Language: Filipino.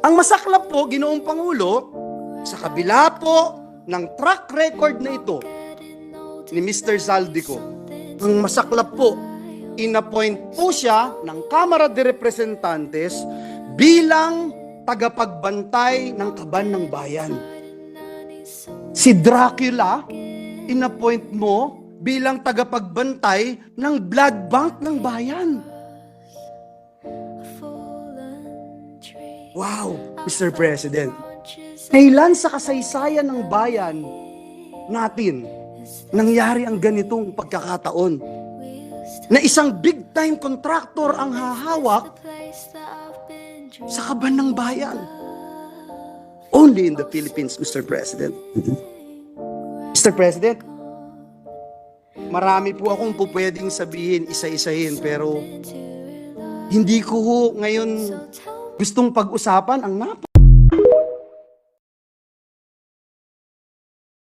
Ang masaklap po, Ginoong Pangulo, sa kabila po ng track record na ito ni Mr. Zaldico, ang masaklap po, inappoint po siya ng Kamara de Representantes bilang tagapagbantay ng kaban ng bayan. Si Dracula, inappoint mo bilang tagapagbantay ng blood bank ng bayan. Wow, Mr. President. Kailan sa kasaysayan ng bayan natin nangyari ang ganitong pagkakataon na isang big-time contractor ang hahawak sa kaban ng bayan? Only in the Philippines, Mr. President. Mr. President, marami po akong pupwedeng sabihin, isa-isahin, pero hindi ko ngayon gustong pag-usapan ang